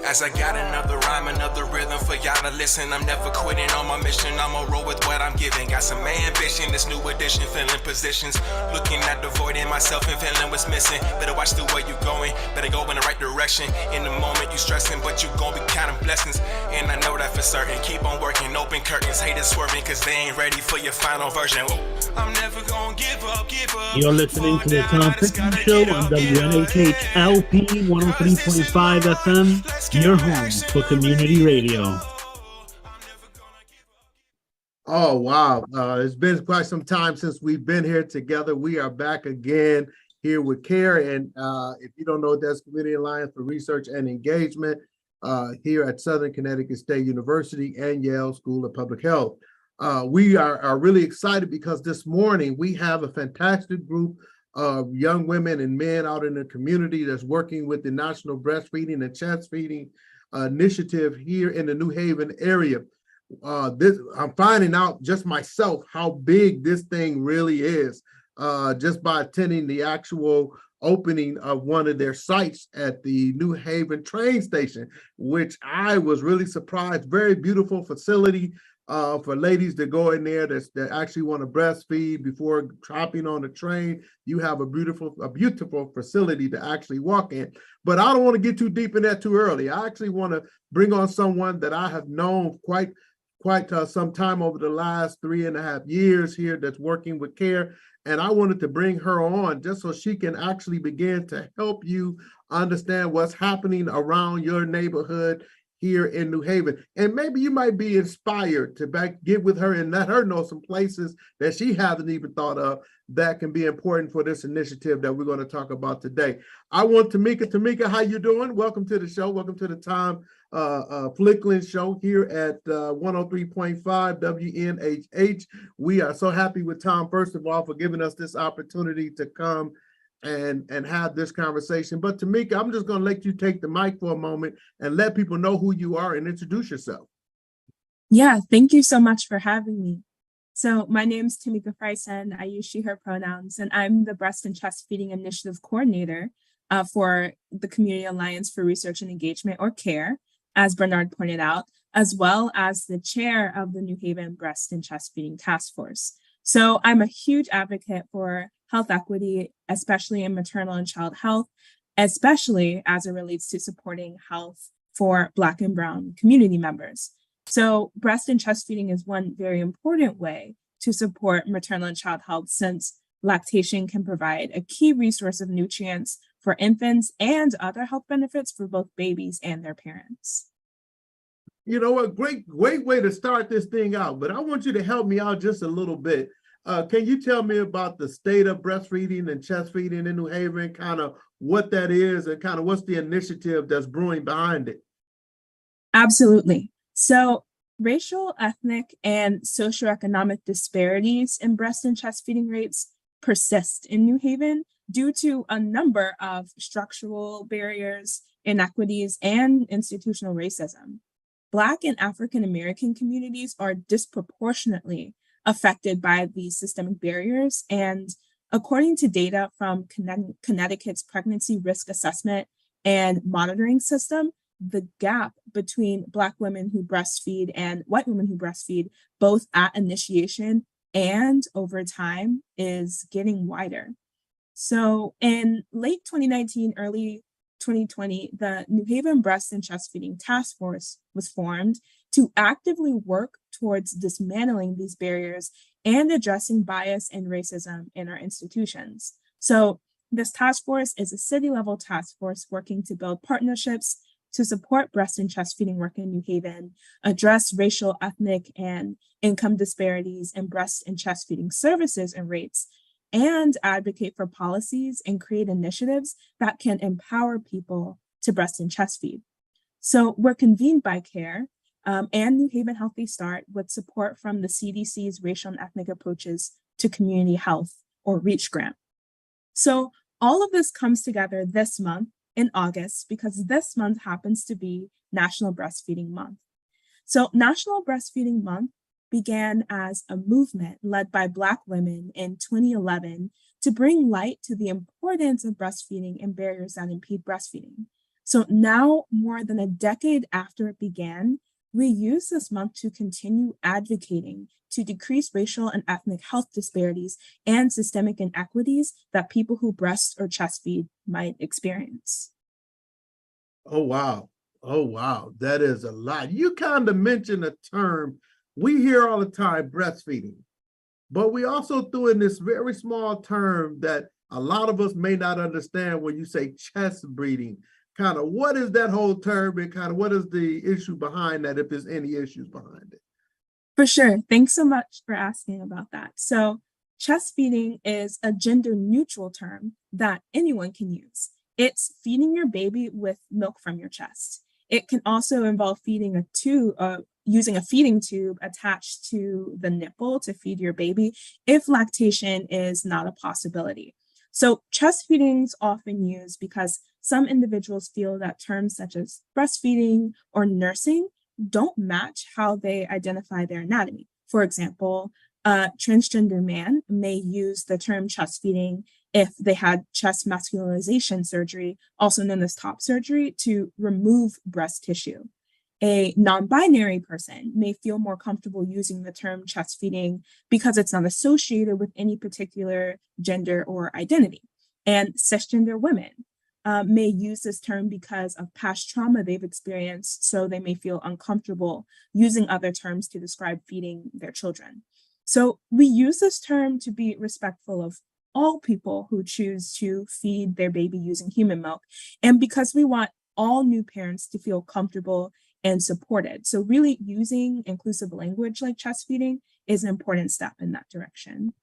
As I got another rhyme, another rhythm for y'all to listen. I'm never quitting on my mission. I'ma roll with what I'm giving. Got some ambition, this new edition, filling positions. Looking at the void in myself and feeling what's missing. Better watch the way you going, better go in the right direction. In the moment you stressing, but you gon' be counting blessings. And I know that for certain. Keep on working, open curtains, haters swerving, cause they ain't ready for your final version. Whoa. I'm never gonna give up, give up. You're listening to the Tom Ficklin Show on WNHHLP 103.5 FM, your home for community radio. Oh, wow. It's been quite some time since we've been here together. We are back again here with CARE. And if you don't know, that's Community Alliance for Research and Engagement here at Southern Connecticut State University and Yale School of Public Health. We are really excited because this morning we have a fantastic group of young women and men out in the community that's working with the National Breastfeeding and Chest Feeding Initiative here in the New Haven area. I'm finding out just myself how big this thing really is just by attending the actual opening of one of their sites at the New Haven train station, which I was really surprised. Very beautiful facility for ladies to go in there that actually want to breastfeed before hopping on the train. You have a beautiful facility to actually walk in. But I don't want to get too deep in that too early. I actually want to bring on someone that I have known quite some time over the last 3.5 years here that's working with CARE. And I wanted to bring her on just so she can actually begin to help you understand what's happening around your neighborhood here in New Haven. And maybe you might be inspired to get with her and let her know some places that she hasn't even thought of that can be important for this initiative that we're going to talk about today. I want Tamika. Tamika, how you doing? Welcome to the show. Welcome to the Tom Ficklin Show here at 103.5 WNHH. We are so happy with Tom, first of all, for giving us this opportunity to come and have this conversation. But Tamika, I'm just going to let you take the mic for a moment and let people know who you are and introduce yourself. Yeah, thank you so much for having me. So my name's Tamika Freisen. I use she, her pronouns, and I'm the Breast and Chest Feeding Initiative Coordinator for the Community Alliance for Research and Engagement, or CARE, as Bernard pointed out, as well as the chair of the New Haven Breast and Chest Feeding Task Force. So I'm a huge advocate for health equity, especially in maternal and child health, especially as it relates to supporting health for Black and Brown community members. So breast and chest feeding is one very important way to support maternal and child health, since lactation can provide a key resource of nutrients for infants and other health benefits for both babies and their parents. You know what, great way to start this thing out, but I want you to help me out just a little bit. Can you tell me about the state of breastfeeding and chest feeding in New Haven, kind of what that is and kind of what's the initiative that's brewing behind it? Absolutely. So racial, ethnic, and socioeconomic disparities in breast and chest feeding rates persist in New Haven due to a number of structural barriers, inequities, and institutional racism. Black and African American communities are disproportionately affected by these systemic barriers. And according to data from Connecticut's Pregnancy Risk Assessment and Monitoring System, the gap between Black women who breastfeed and white women who breastfeed, both at initiation and over time, is getting wider. So in late 2019, early 2020, the New Haven Breast and Chest Feeding Task Force was formed to actively work towards dismantling these barriers and addressing bias and racism in our institutions. So this task force is a city-level task force working to build partnerships to support breast and chest feeding work in New Haven, address racial, ethnic, and income disparities in breast and chest feeding services and rates, and advocate for policies and create initiatives that can empower people to breast and chest feed. So we're convened by CARE and New Haven Healthy Start with support from the CDC's Racial and Ethnic Approaches to Community Health, or REACH grant. So all of this comes together this month in August, because this month happens to be National Breastfeeding Month. So National Breastfeeding Month began as a movement led by Black women in 2011 to bring light to the importance of breastfeeding and barriers that impede breastfeeding. So now, more than a decade after it began, we use this month to continue advocating to decrease racial and ethnic health disparities and systemic inequities that people who breast or chest feed might experience. Oh, wow. Oh, wow. That is a lot. You kind of mentioned a term we hear all the time, breastfeeding, but we also threw in this very small term that a lot of us may not understand when you say chest breeding. Kind of what is that whole term and kind of what is the issue behind that, if there's any issues behind it? For sure. Thanks so much for asking about that. So, chest feeding is a gender neutral term that anyone can use. It's feeding your baby with milk from your chest. It can also involve feeding a tube, using a feeding tube attached to the nipple to feed your baby if lactation is not a possibility. So, chest feeding is often used because some individuals feel that terms such as breastfeeding or nursing don't match how they identify their anatomy. For example, a transgender man may use the term chest feeding if they had chest masculinization surgery, also known as top surgery, to remove breast tissue. A non binary person may feel more comfortable using the term chest feeding because it's not associated with any particular gender or identity. And cisgender women may use this term because of past trauma they've experienced, so they may feel uncomfortable using other terms to describe feeding their children. So we use this term to be respectful of all people who choose to feed their baby using human milk, and because we want all new parents to feel comfortable and supported. So really using inclusive language like chest feeding is an important step in that direction.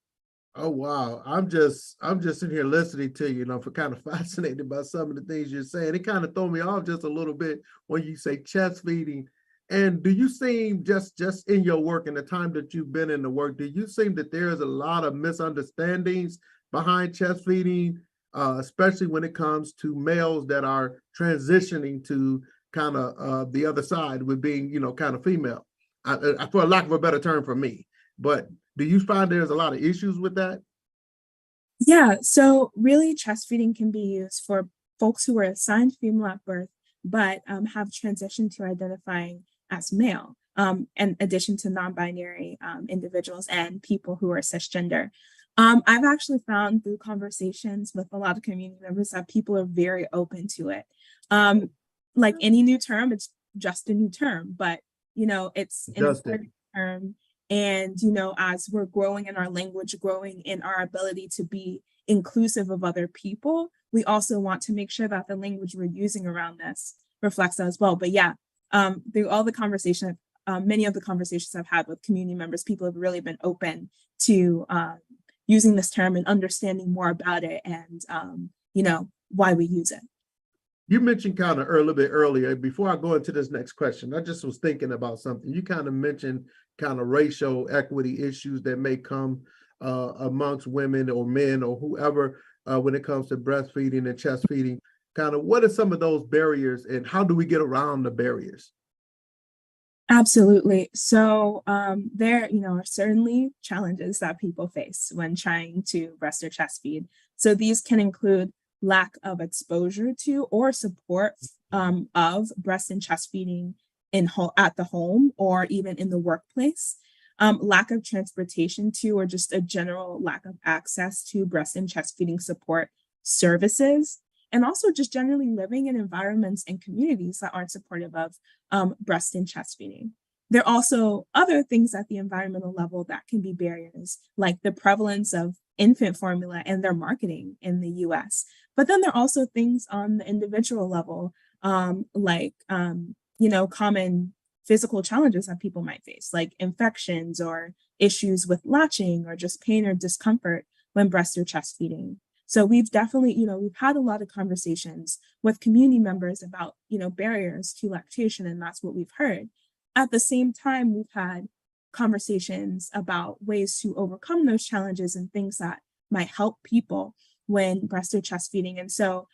Oh, wow. I'm just sitting here listening to you, for kind of fascinated by some of the things you're saying. It kind of throw me off just a little bit when you say chest feeding. And do you seem just in your work and the time that you've been in the work, do you seem that there is a lot of misunderstandings behind chest feeding, especially when it comes to males that are transitioning to kind of the other side with being, kind of female, for lack of a better term for me. But do you find there's a lot of issues with that? Yeah, so really chest feeding can be used for folks who were assigned female at birth, but have transitioned to identifying as male, in addition to non-binary individuals and people who are cisgender. I've actually found through conversations with a lot of community members that people are very open to it. Like any new term, it's just a new term, but it's an Justin. important term. And, as we're growing in our language, growing in our ability to be inclusive of other people, we also want to make sure that the language we're using around this reflects that as well. But yeah, through all the conversation, many of the conversations I've had with community members, people have really been open to using this term and understanding more about it and, why we use it. You mentioned kind of a little bit earlier, before I go into this next question, I just was thinking about something. You kind of mentioned kind of racial equity issues that may come amongst women or men or whoever when it comes to breastfeeding and chest feeding. Kind of what are some of those barriers and how do we get around the barriers? Absolutely. So there, are certainly challenges that people face when trying to breast or chest feed. So these can include lack of exposure to or support of breast and chest feeding at the home or even in the workplace, lack of transportation to or just a general lack of access to breast and chest feeding support services, and also just generally living in environments and communities that aren't supportive of breast and chest feeding. There are also other things at the environmental level that can be barriers, like the prevalence of infant formula and their marketing in the US. But then there are also things on the individual level, like, common physical challenges that people might face, like infections or issues with latching or just pain or discomfort when breast or chest feeding. So we've definitely, we've had a lot of conversations with community members about, barriers to lactation, and that's what we've heard. At the same time, we've had conversations about ways to overcome those challenges and things that might help people when breast or chest feeding. And so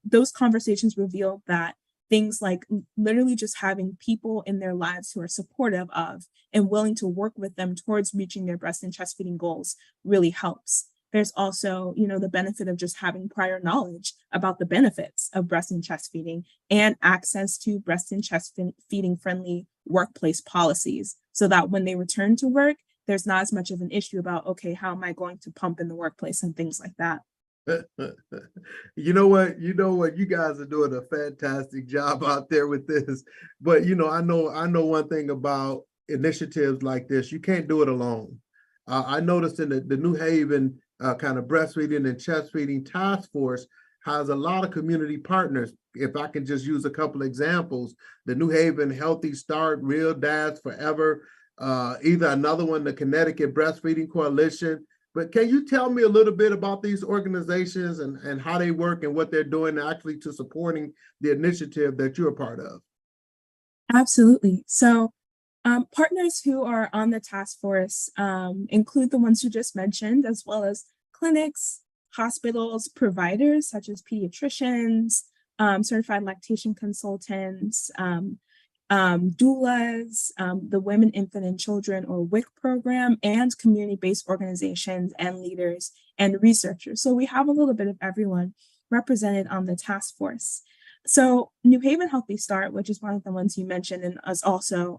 those conversations revealed that things like literally just having people in their lives who are supportive of and willing to work with them towards reaching their breast and chest feeding goals really helps. there's also, the benefit of just having prior knowledge about the benefits of breast and chest feeding and access to breast and chest feeding friendly workplace policies so that when they return to work, there's not as much of an issue about, okay, how am I going to pump in the workplace and things like that. You know what? You guys are doing a fantastic job out there with this. But I know one thing about initiatives like this. You can't do it alone. I noticed in the New Haven kind of breastfeeding and chest feeding task force has a lot of community partners. If I can just use a couple examples, the New Haven Healthy Start, Real Dads Forever, either another one, the Connecticut Breastfeeding Coalition. But can you tell me a little bit about these organizations and how they work and what they're doing actually to supporting the initiative that you're a part of? Absolutely. So partners who are on the task force include the ones you just mentioned, as well as clinics, hospitals, providers such as pediatricians, certified lactation consultants, doulas, the Women, Infant, and Children, or WIC program, and community-based organizations and leaders and researchers. So we have a little bit of everyone represented on the task force. So New Haven Healthy Start, which is one of the ones you mentioned, and is also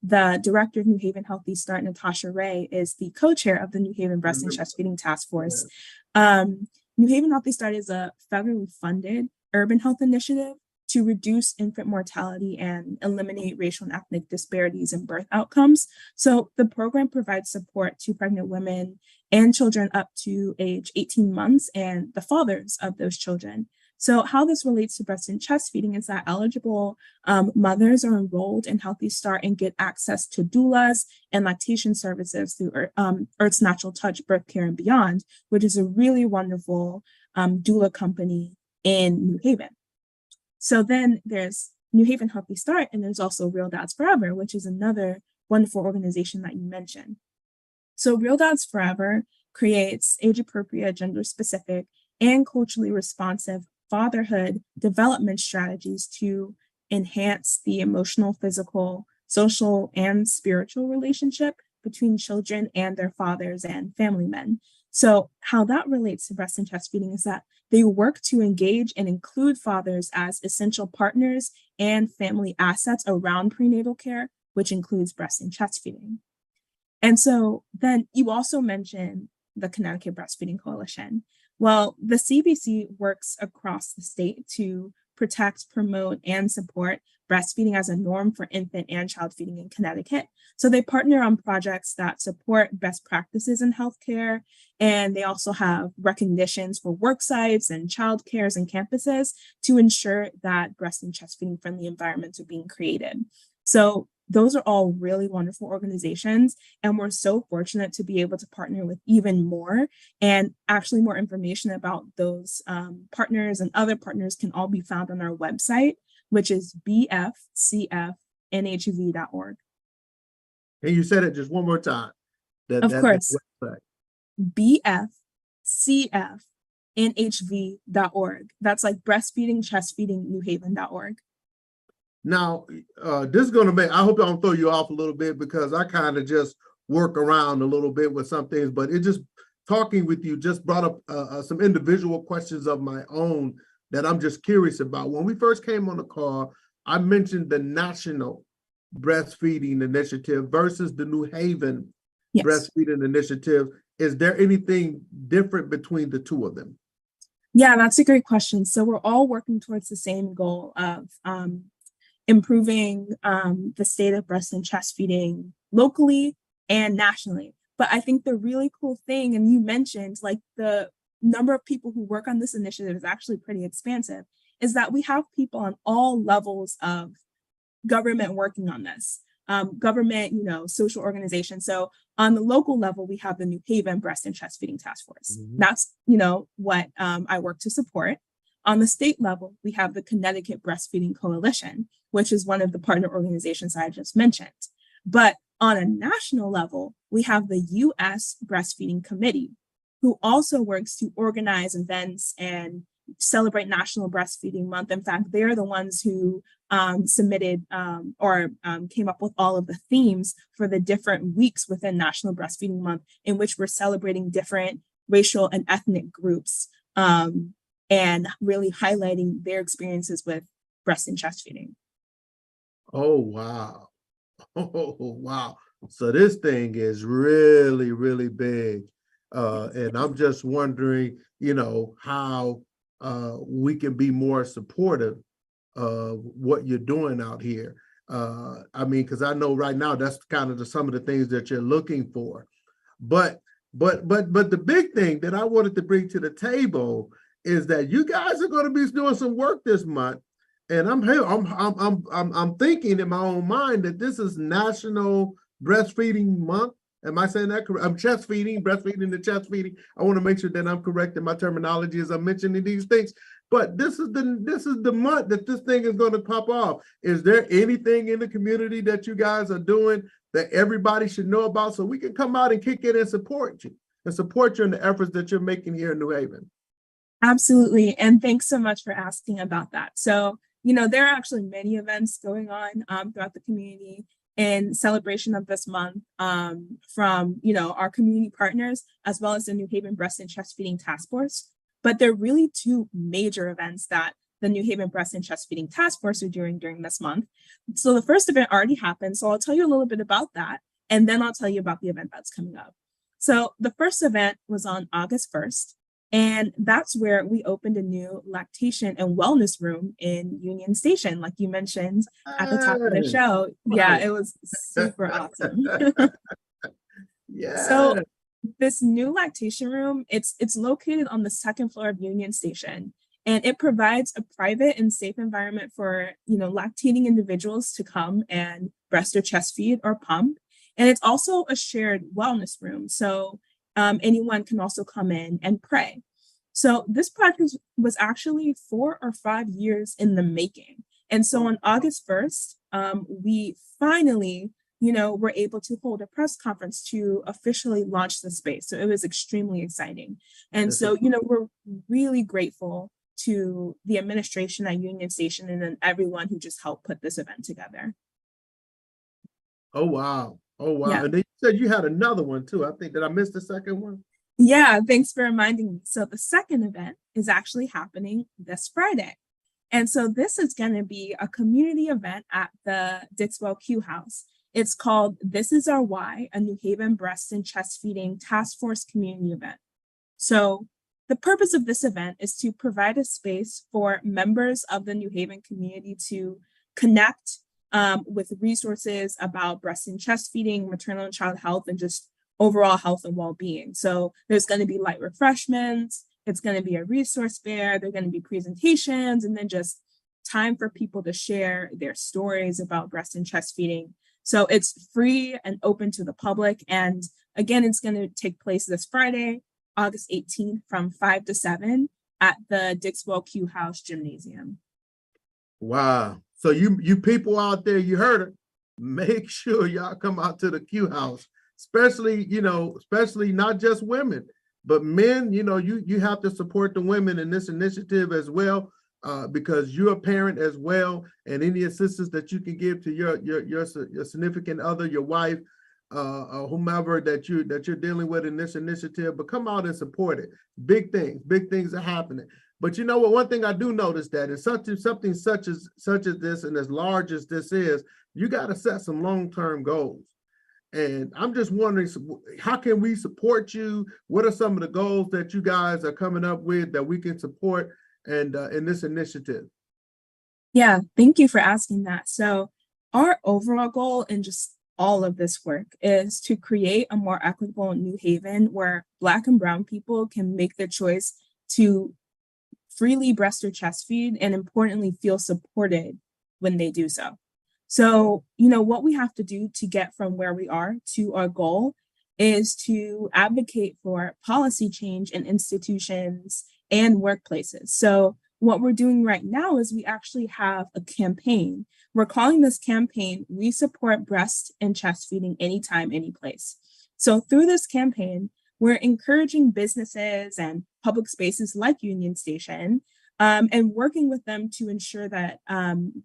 the director of New Haven Healthy Start, Natasha Ray, is the co-chair of the New Haven Breast and Chest Feeding Task Force. New Haven Healthy Start is a federally funded urban health initiative to reduce infant mortality and eliminate racial and ethnic disparities in birth outcomes. So the program provides support to pregnant women and children up to age 18 months and the fathers of those children. So how this relates to breast and chest feeding is that eligible mothers are enrolled in Healthy Start and get access to doulas and lactation services through Earth's Natural Touch Birth Care and Beyond, which is a really wonderful doula company in New Haven. So then there's New Haven Healthy Start, and there's also Real Dads Forever, which is another wonderful organization that you mentioned. So Real Dads Forever creates age-appropriate, gender-specific, and culturally responsive fatherhood development strategies to enhance the emotional, physical, social, and spiritual relationship between children and their fathers and family men. So how that relates to breast and chest feeding is that they work to engage and include fathers as essential partners and family assets around prenatal care, which includes breast and chest feeding. And so then you also mentioned the Connecticut Breastfeeding Coalition. Well, the CBC works across the state to protect, promote, and support breastfeeding as a norm for infant and child feeding in Connecticut. So they partner on projects that support best practices in healthcare, and they also have recognitions for work sites and child cares and campuses to ensure that breast and chest feeding friendly environments are being created. So those are all really wonderful organizations, and we're so fortunate to be able to partner with even more. And actually more information about those partners and other partners can all be found on our website, which is bfcfnhv.org. And you said it just one more time. Of course. bfcfnhv.org. That's like breastfeeding, chest feeding, newhaven.org. Now, this is going to I hope I don't throw you off a little bit, because I kind of just work around a little bit with some things, but it just, talking with you just brought up some individual questions of my own that I'm just curious about. When we first came on the call, I mentioned the National Breastfeeding Initiative versus the New Haven Breastfeeding Initiative. Is there anything different between the two of them? Yeah, that's a great question. So we're all working towards the same goal of improving the state of breast and chest feeding locally and nationally. But I think the really cool thing, and you mentioned like the number of people who work on this initiative is actually pretty expansive, is that we have people on all levels of government working on this. Government, social organizations. So on the local level, we have the New Haven Breast and Chest Feeding Task Force. Mm-hmm. That's, what I work to support. On the state level, we have the Connecticut Breastfeeding Coalition, which is one of the partner organizations I just mentioned. But on a national level, we have the U.S. Breastfeeding Committee, who also works to organize events and celebrate National Breastfeeding Month. In fact, they're the ones who submitted or came up with all of the themes for the different weeks within National Breastfeeding Month, in which we're celebrating different racial and ethnic groups, and really highlighting their experiences with breast and chest feeding. Oh, wow. Oh, wow. So this thing is really, really big. And I'm just wondering, how we can be more supportive of what you're doing out here. I mean, because I know right now that's kind of some of the things that you're looking for. But the big thing that I wanted to bring to the table is that you guys are going to be doing some work this month. And I'm thinking in my own mind that this is National Breastfeeding Month. Am I saying that correct? I'm chest feeding, breastfeeding, and chest feeding. I want to make sure that I'm correct in my terminology as I'm mentioning these things. But this is the month that this thing is going to pop off. Is there anything in the community that you guys are doing that everybody should know about so we can come out and kick it and support you in the efforts that you're making here in New Haven? Absolutely. And thanks so much for asking about that. So, there are actually many events going on throughout the community in celebration of this month, from, our community partners, as well as the New Haven Breast and Chest Feeding Task Force. But there are really two major events that the New Haven Breast and Chest Feeding Task Force are doing during this month. So the first event already happened. So I'll tell you a little bit about that, and then I'll tell you about the event that's coming up. So the first event was on August 1st. And that's where we opened a new lactation and wellness room in Union Station, like you mentioned at the top of the show. Yeah, it was super awesome. Yeah. So this new lactation room, it's located on the second floor of Union Station, and it provides a private and safe environment for, lactating individuals to come and breast or chest feed or pump. And it's also a shared wellness room. So anyone can also come in and pray. So this project was actually 4 or 5 years in the making. And so on August 1st, we finally, were able to hold a press conference to officially launch the space. So it was extremely exciting. And so, we're really grateful to the administration at Union Station and then everyone who just helped put this event together. Oh, wow. Oh, wow. Yeah. And then you said you had another one too. I think, did I miss the second one? Yeah, thanks for reminding me. So the second event is actually happening this Friday. And so this is going to be a community event at the Dixwell Q House. It's called This Is Our Why, a New Haven Breast and Chest Feeding Task Force community event. So the purpose of this event is to provide a space for members of the New Haven community to connect with resources about breast and chest feeding, maternal and child health, and just overall health and well-being. So there's going to be light refreshments, it's going to be a resource fair, there are going to be presentations, and then just time for people to share their stories about breast and chest feeding. So it's free and open to the public. And again, it's going to take place this Friday, August 18th from 5 to 7 at the Dixwell Q House Gymnasium. Wow. So you people out there, you heard it. Make sure y'all come out to the Q House, especially not just women, but men. You have to support the women in this initiative as well, because you're a parent as well, and any assistance that you can give to your significant other, your wife, or whomever that you're dealing with in this initiative. But come out and support it. Big things are happening. But you know what? One thing I do notice that is something such as this and as large as this is, you got to set some long-term goals. And I'm just wondering, how can we support you? What are some of the goals that you guys are coming up with that we can support and in this initiative? Yeah, thank you for asking that. So our overall goal in just all of this work is to create a more equitable New Haven where Black and Brown people can make the choice to freely breast or chest feed, and importantly, feel supported when they do so. So, what we have to do to get from where we are to our goal is to advocate for policy change in institutions and workplaces. So what we're doing right now is we actually have a campaign. We're calling this campaign, We Support Breast and Chest Feeding Anytime, Anyplace. So through this campaign, we're encouraging businesses and public spaces like Union Station and working with them to ensure that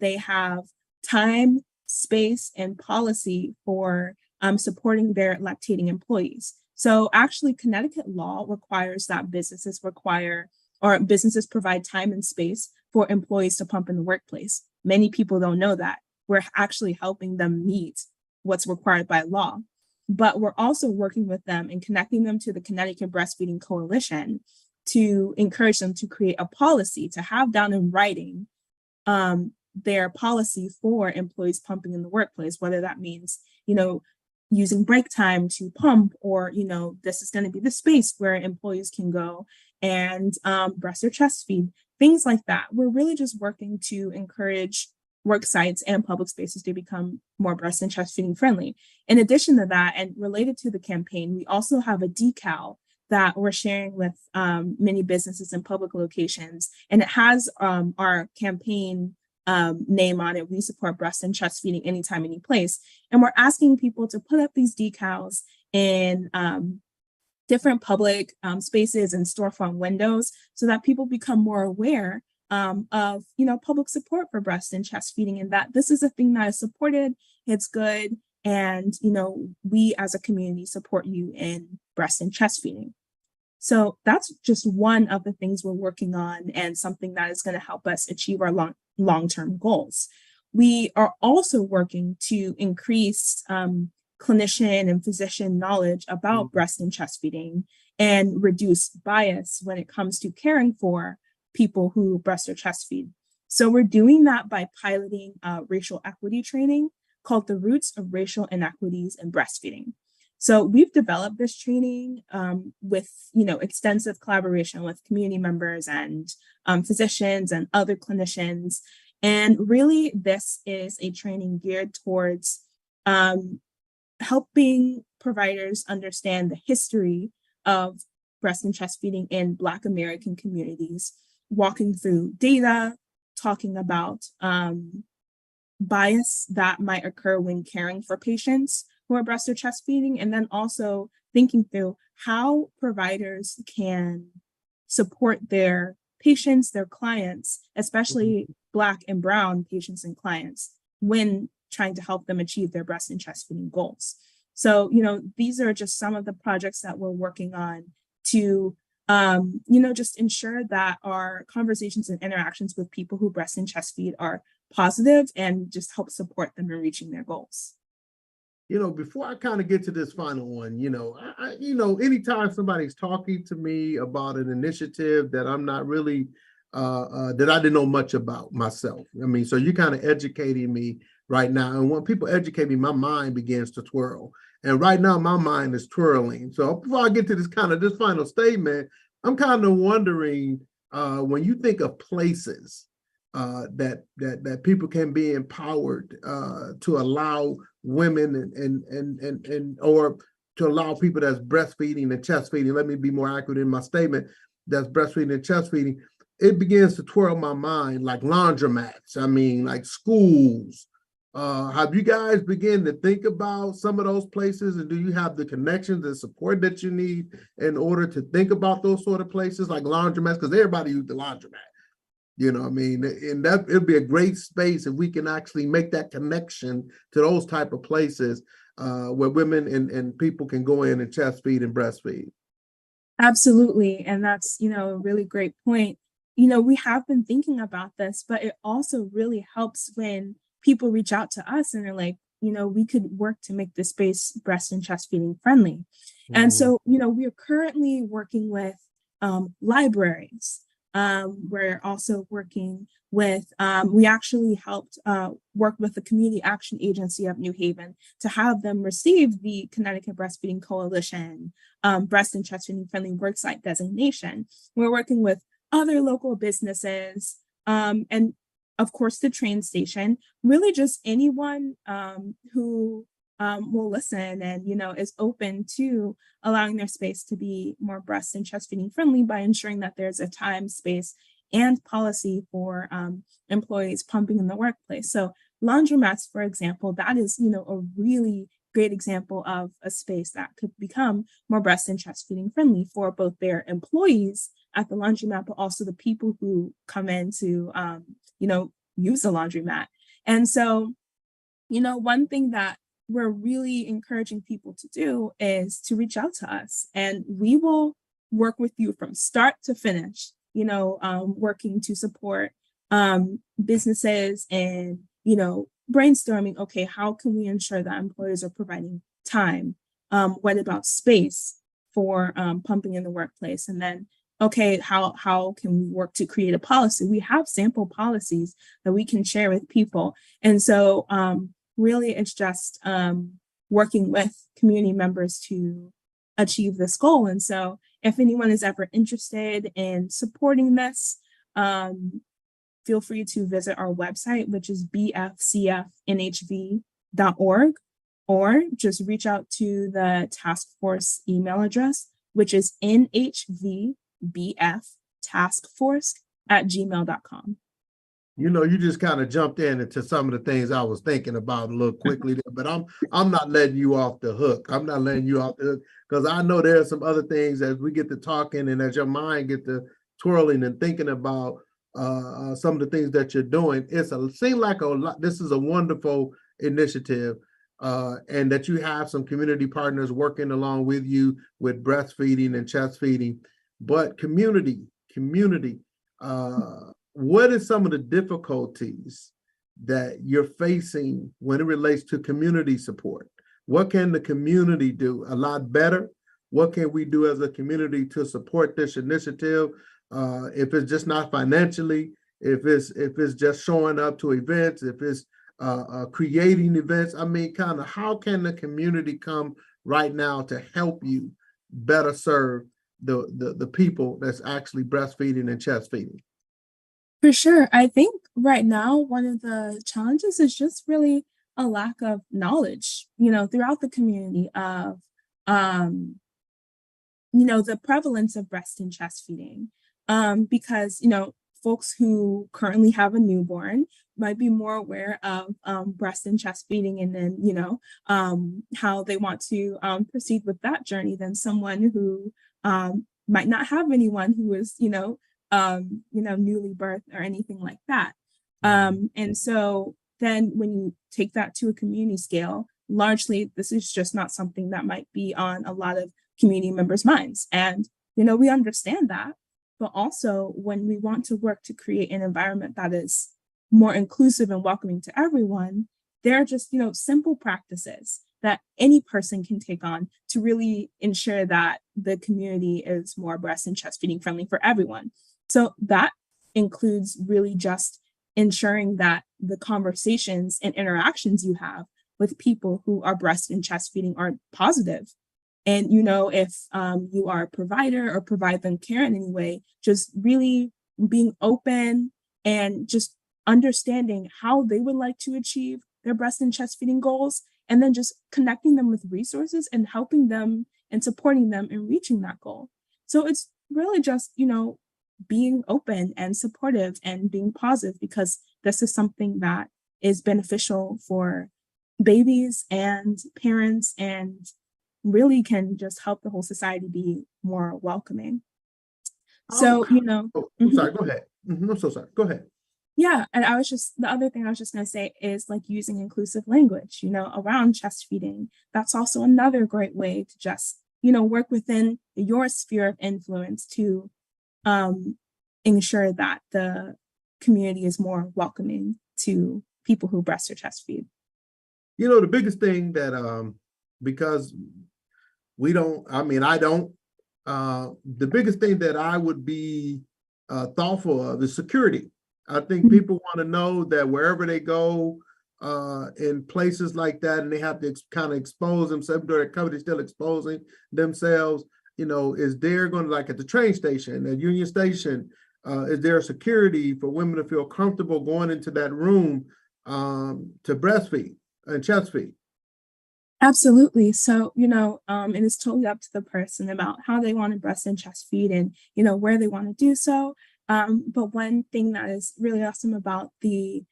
they have time, space, and policy for supporting their lactating employees. So actually, Connecticut law requires that businesses provide time and space for employees to pump in the workplace. Many people don't know that. We're actually helping them meet what's required by law. But we're also working with them and connecting them to the Connecticut Breastfeeding Coalition to encourage them to create a policy, to have down in writing their policy for employees pumping in the workplace, whether that means, using break time to pump, or, this is going to be the space where employees can go and breast or chest feed, things like that. We're really just working to encourage work sites and public spaces to become more breast and chest feeding friendly. In addition to that, and related to the campaign, we also have a decal that we're sharing with many businesses and public locations, and it has our campaign name on it. We support breast and chest feeding anytime, any place. And we're asking people to put up these decals in different public spaces and storefront windows so that people become more aware of public support for breast and chest feeding, and that this is a thing that is supported, it's good, and we as a community support you in breast and chest feeding. So that's just one of the things we're working on, and something that is going to help us achieve our long-term goals. We are also working to increase clinician and physician knowledge about breast and chest feeding and reduce bias when it comes to caring for people who breast or chest feed. So we're doing that by piloting racial equity training called The Roots of Racial Inequities in Breastfeeding. So we've developed this training with extensive collaboration with community members and physicians and other clinicians. And really, this is a training geared towards helping providers understand the history of breast and chest feeding in Black American communities, walking through data, talking about bias that might occur when caring for patients who are breast or chest feeding, and then also thinking through how providers can support their patients, their clients, especially Black and Brown patients and clients, when trying to help them achieve their breast and chest feeding goals. So, these are just some of the projects that we're working on to just ensure that our conversations and interactions with people who breast and chest feed are positive and just help support them in reaching their goals. Before I kind of get to this final one, anytime somebody's talking to me about an initiative that I'm not really, that I didn't know much about myself. So you're kind of educating me right now. And when people educate me, my mind begins to twirl. And right now, my mind is twirling. So before I get to this final statement, I'm kind of wondering, when you think of places that people can be empowered to allow women and or to allow people that's breastfeeding and chest feeding, let me be more accurate in my statement, that's breastfeeding and chest feeding, it begins to twirl my mind, like laundromats, like schools. Have you guys begun to think about some of those places, and do you have the connections and support that you need in order to think about those sort of places like laundromats? Because everybody uses the laundromat. And that it'd be a great space if we can actually make that connection to those type of places where women and people can go in and chest feed and breastfeed. Absolutely. And that's, a really great point. We have been thinking about this, but it also really helps when people reach out to us and are like, we could work to make this space breast and chest feeding friendly. Mm-hmm. And so, we are currently working with libraries. We're also working with, we actually helped work with the Community Action Agency of New Haven to have them receive the Connecticut Breastfeeding Coalition breast and chest feeding friendly worksite designation. We're working with other local businesses and of course the train station, really just anyone who will listen and, is open to allowing their space to be more breast and chest feeding friendly by ensuring that there's a time, space, and policy for employees pumping in the workplace. So laundromats, for example, that is, a really great example of a space that could become more breast and chest feeding friendly for both their employees at the laundromat, but also the people who come in to, use the laundromat. And so, one thing that we're really encouraging people to do is to reach out to us, and we will work with you from start to finish, working to support businesses and, brainstorming, okay, how can we ensure that employers are providing time? What about space for pumping in the workplace? And then, okay, how can we work to create a policy? We have sample policies that we can share with people. And so really it's just working with community members to achieve this goal. And so if anyone is ever interested in supporting this, feel free to visit our website, which is bfcfnhv.org, or just reach out to the task force email address, which is nhvbftaskforce@gmail.com. You just kind of jumped into some of the things I was thinking about a little quickly there, but I'm not letting you off the hook. I'm not letting you off the hook because I know there are some other things as we get to talking and as your mind get to twirling and thinking about some of the things that you're doing. Seems like a lot. This is a wonderful initiative, and that you have some community partners working along with you with breastfeeding and chest feeding, but community. What are some of the difficulties that you're facing when it relates to community support? What can the community do a lot better? What can we do as a community to support this initiative? If it's just not financially, if it's just showing up to events, if it's creating events, kind of how can the community come right now to help you better serve the people that's actually breastfeeding and chest feeding? For sure. I think right now, one of the challenges is just really a lack of knowledge, throughout the community of, the prevalence of breast and chest feeding. Because, folks who currently have a newborn might be more aware of breast and chest feeding and then, how they want to proceed with that journey than someone who might not have anyone who is, newly birthed or anything like that. And so then when you take that to a community scale, largely this is just not something that might be on a lot of community members' minds. And, we understand that, but also when we want to work to create an environment that is more inclusive and welcoming to everyone, there are just, simple practices that any person can take on to really ensure that the community is more breast and chest feeding friendly for everyone. So that includes really just ensuring that the conversations and interactions you have with people who are breast and chest feeding are positive. And, if you are a provider or provide them care in any way, just really being open and just understanding how they would like to achieve their breast and chest feeding goals, and then just connecting them with resources and helping them and supporting them in reaching that goal. So it's really just, being open and supportive and being positive, because this is something that is beneficial for babies and parents and really can just help the whole society be more welcoming. So, I'm sorry, go ahead. I'm so sorry, go ahead. Yeah, and the other thing I was just going to say is like using inclusive language, around chest feeding. That's also another great way to just, work within your sphere of influence to ensure that the community is more welcoming to people who breast or chest feed. The biggest thing that, because I don't, the biggest thing that I would be thoughtful of is security. I think people want to know that wherever they go in places like that, and they have to kind of expose themselves, they're covered, still exposing themselves, is there going to, like at the train station, at Union Station, is there security for women to feel comfortable going into that room to breastfeed and chest feed? Absolutely. So, it is totally up to the person about how they want to breast and chest feed and, where they want to do so. But one thing that is really awesome about the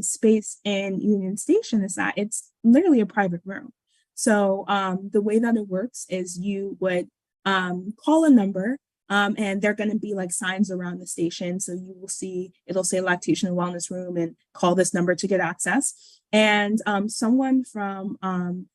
space in Union Station is that it's literally a private room. So the way that it works is you would call a number And they're going to be like signs around the station. So you will see, it'll say lactation and wellness room and call this number to get access. And someone from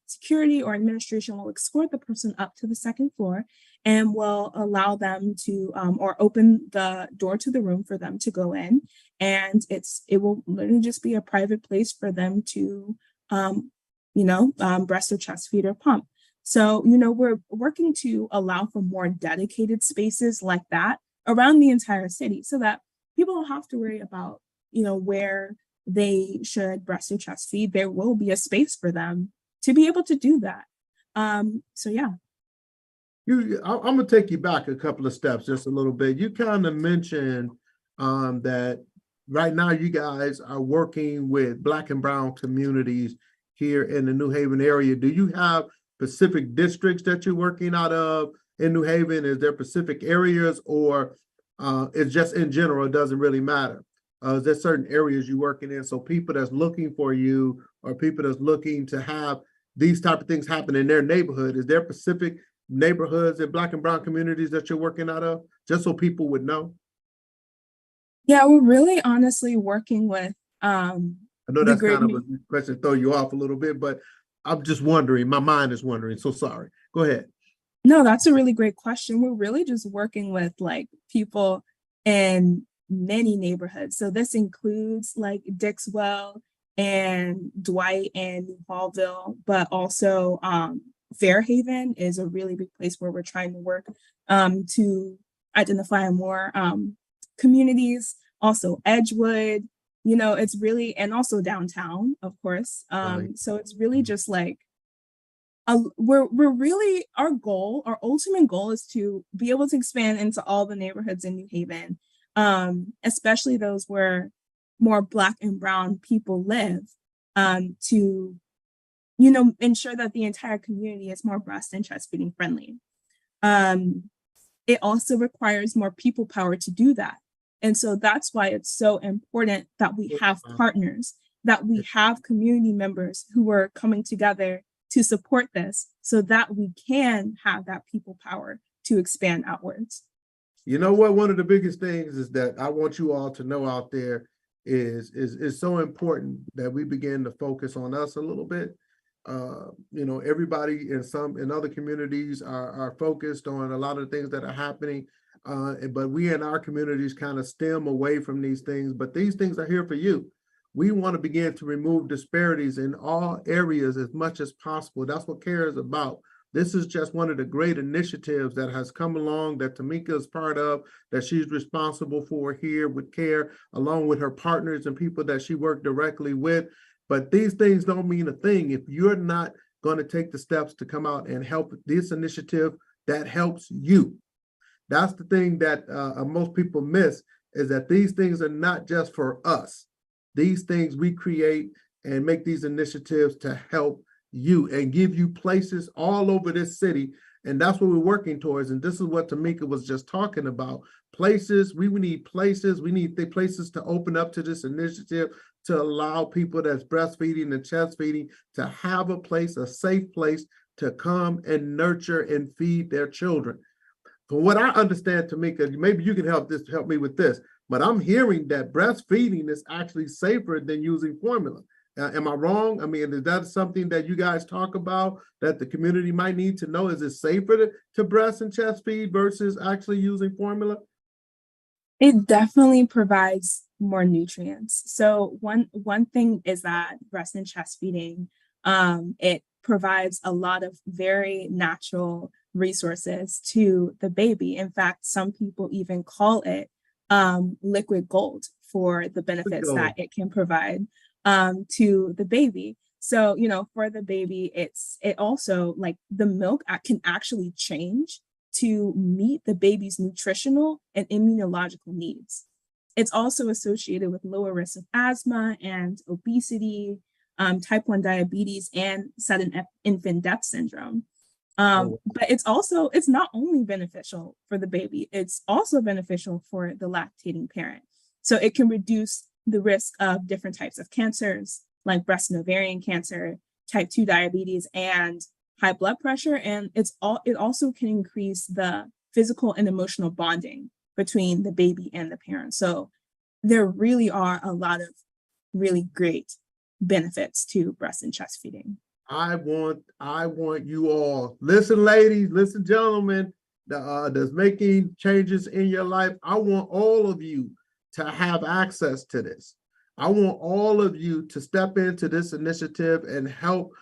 security or administration will escort the person up to the second floor and will allow them to, or open the door to the room for them to go in. And it will literally just be a private place for them to, breast or chest feed or pump. So, we're working to allow for more dedicated spaces like that around the entire city so that people don't have to worry about, where they should breast or chest feed. There will be a space for them to be able to do that. So, yeah. I'm going to take you back a couple of steps, just a little bit. You kind of mentioned that right now you guys are working with Black and Brown communities here in the New Haven area. Do you have specific districts that you're working out of in New Haven? Is there specific areas, or it's just in general, it doesn't really matter? Is there certain areas you're working in? So people that's looking for you or people that's looking to have these type of things happen in their neighborhood, is there specific neighborhoods and Black and Brown communities that you're working out of, just so people would know? Yeah, we're really honestly working with I know that's kind of a question to throw you off a little bit, but I'm just wondering, my mind is wondering, so sorry. Go ahead. No, that's a really great question. We're really just working with like people in many neighborhoods. So this includes like Dixwell and Dwight and New Hallville, but also Fairhaven is a really big place where we're trying to work to identify more communities. Also Edgewood, it's really, and also downtown, of course. Right. So it's really just like, we're really, our ultimate goal is to be able to expand into all the neighborhoods in New Haven, especially those where more Black and Brown people live, to, ensure that the entire community is more breast and chest feeding friendly. It also requires more people power to do that. And so that's why it's so important that we have partners, that we have community members who are coming together to support this so that we can have that people power to expand outwards. You know what? One of the biggest things is that I want you all to know out there is so important that we begin to focus on us a little bit. Everybody in other communities are focused on a lot of things that are happening. But we in our communities kind of stem away from these things, but these things are here for you. We want to begin to remove disparities in all areas as much as possible. That's what CARE is about. This is just one of the great initiatives that has come along that Tamika is part of, that she's responsible for here with CARE, along with her partners and people that she worked directly with. But these things don't mean a thing if you're not going to take the steps to come out and help this initiative that helps you. That's the thing that most people miss, is that these things are not just for us. These things we create and make these initiatives to help you and give you places all over this city. And that's what we're working towards. And this is what Tamika was just talking about. Places, we need places. We need the places to open up to this initiative to allow people that's breastfeeding and chest feeding to have a place, a safe place to come and nurture and feed their children. From what I understand, Tamika, maybe you can help me with this, but I'm hearing that breastfeeding is actually safer than using formula. Am I wrong? I mean, is that something that you guys talk about that the community might need to know? Is it safer to breast and chest feed versus actually using formula? It definitely provides more nutrients. So one thing is that breast and chest feeding, it provides a lot of very natural resources to the baby. In fact, some people even call it liquid gold for the benefits that it can provide to the baby. So, for the baby, it also, like, the milk can actually change to meet the baby's nutritional and immunological needs. It's also associated with lower risk of asthma and obesity, type 1 diabetes, and sudden infant death syndrome. But it's not only beneficial for the baby, it's also beneficial for the lactating parent. So it can reduce the risk of different types of cancers like breast and ovarian cancer, type 2 diabetes, and high blood pressure. And it also can increase the physical and emotional bonding between the baby and the parent. So there really are a lot of really great benefits to breast and chest feeding. I want you all, listen, ladies, listen, gentlemen, that's making changes in your life. I want all of you to have access to this. I want all of you to step into this initiative and help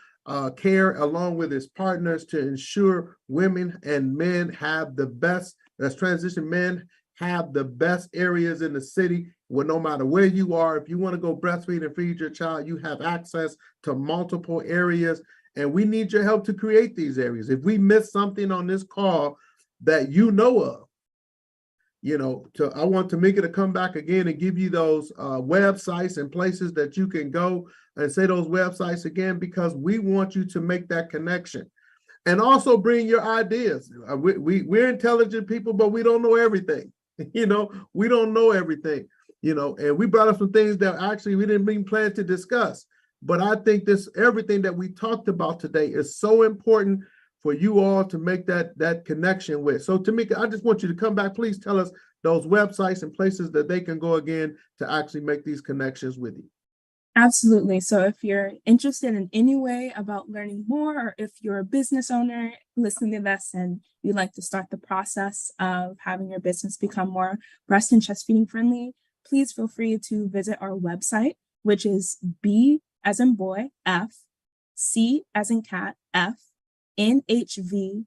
CARE along with its partners to ensure women and men have the best, as transition men have the best areas in the city, where no matter where you are, if you want to go breastfeed and feed your child, you have access to multiple areas. And we need your help to create these areas. If we miss something on this call that you know of, I want Tamika to come back again and give you those websites and places that you can go, and say those websites again, because we want you to make that connection. And also bring your ideas. We're intelligent people, but we don't know everything. We don't know everything, and we brought up some things that actually we didn't even plan to discuss. But I think everything that we talked about today is so important for you all to make that connection with. So Tamika, I just want you to come back. Please tell us those websites and places that they can go again to actually make these connections with you. Absolutely. So if you're interested in any way about learning more, or if you're a business owner listening to this and you'd like to start the process of having your business become more breast and chest feeding friendly, please feel free to visit our website, which is B as in boy, F, C as in cat, F, NHV.org,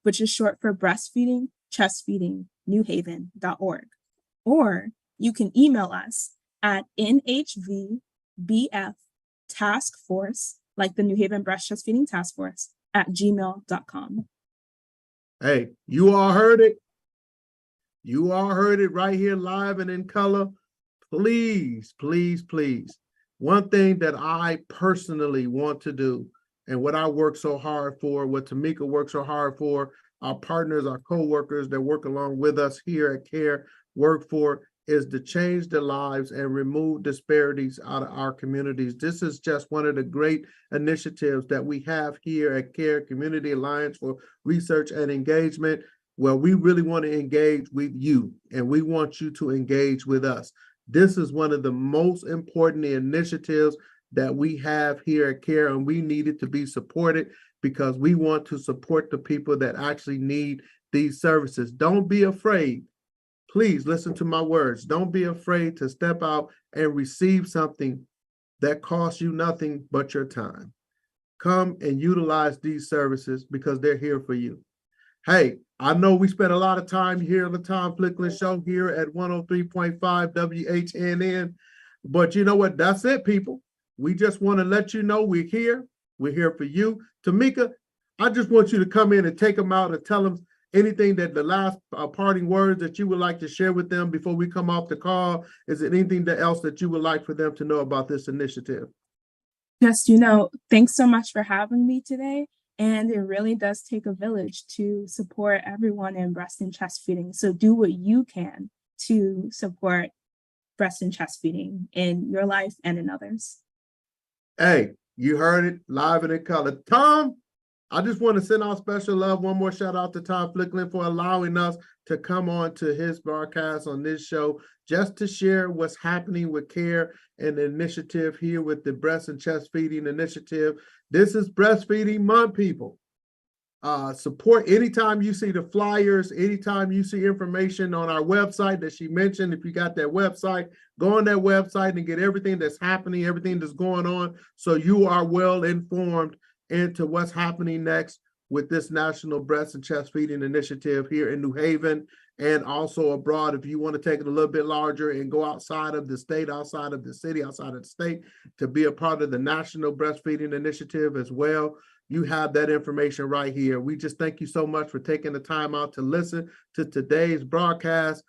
which is short for breastfeeding, chest feeding, newhaven.org. Or you can email us at nhvbftaskforce, like the New Haven Breast Chest Feeding Task Force, at gmail.com. Hey, you all heard it. You all heard it right here live and in color. Please, please, please. One thing that I personally want to do, and what I work so hard for, what Tamika works so hard for, our partners, our co-workers that work along with us here at CARE work for, is to change the lives and remove disparities out of our communities. This is just one of the great initiatives that we have here at CARE, Community Alliance for Research and Engagement, where we really want to engage with you, and we want you to engage with us. This is one of the most important initiatives that we have here at CARE, and we need it to be supported because we want to support the people that actually need these services. Don't be afraid. Please listen to my words. Don't be afraid to step out and receive something that costs you nothing but your time. Come and utilize these services because they're here for you. Hey, I know we spent a lot of time here on the Tom Ficklin Show here at 103.5 WHNN, but you know what? That's it, people. We just want to let you know we're here. We're here for you. Tamika, I just want you to come in and take them out and tell them anything that the last parting words that you would like to share with them before we come off the call. Is it anything else that you would like for them to know about this initiative? Just, thanks so much for having me today. And it really does take a village to support everyone in breast and chest feeding. So do what you can to support breast and chest feeding in your life and in others. Hey, you heard it live and in color. Tom, I just want to send out special love. One more shout out to Tom Ficklin for allowing us to come on to his broadcast on this show, just to share what's happening with CARE and the initiative here with the Breast and Chest Feeding Initiative. This is Breastfeeding Month, people. Support anytime you see the flyers, anytime you see information on our website that she mentioned. If you got that website, go on that website and get everything that's happening, everything that's going on, so you are well informed into what's happening next with this National Breast and Chest Feeding Initiative here in New Haven and also abroad. If you want to take it a little bit larger and go outside of the state, outside of the city, outside of the state, to be a part of the National Breastfeeding Initiative as well, you have that information right here. We just thank you so much for taking the time out to listen to today's broadcast.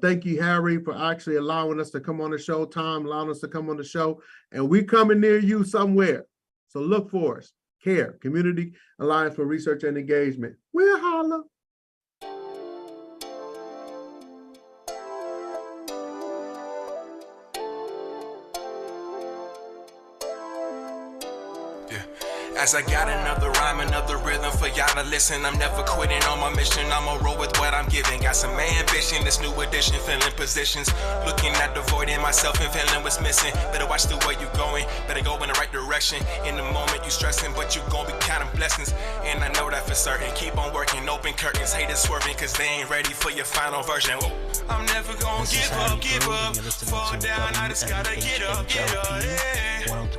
Thank you, Harry, for actually allowing us to come on the show, Tom, allowing us to come on the show, and we coming near you somewhere. So look for us. CARE, Community Alliance for Research and Engagement. We'll holla. As I got another rhyme, another rhythm for y'all to listen. I'm never quitting on my mission, I'ma roll with what I'm giving. Got some ambition, this new edition, filling positions. Looking at the void in myself and feeling what's missing. Better watch the way you going, better go in the right direction. In the moment you stressing, but you gon' be counting blessings. And I know that for certain, keep on working, open curtains. Haters swerving, cause they ain't ready for your final version. Whoa. I'm never gonna give up. Fall down, I just gotta get up, yeah.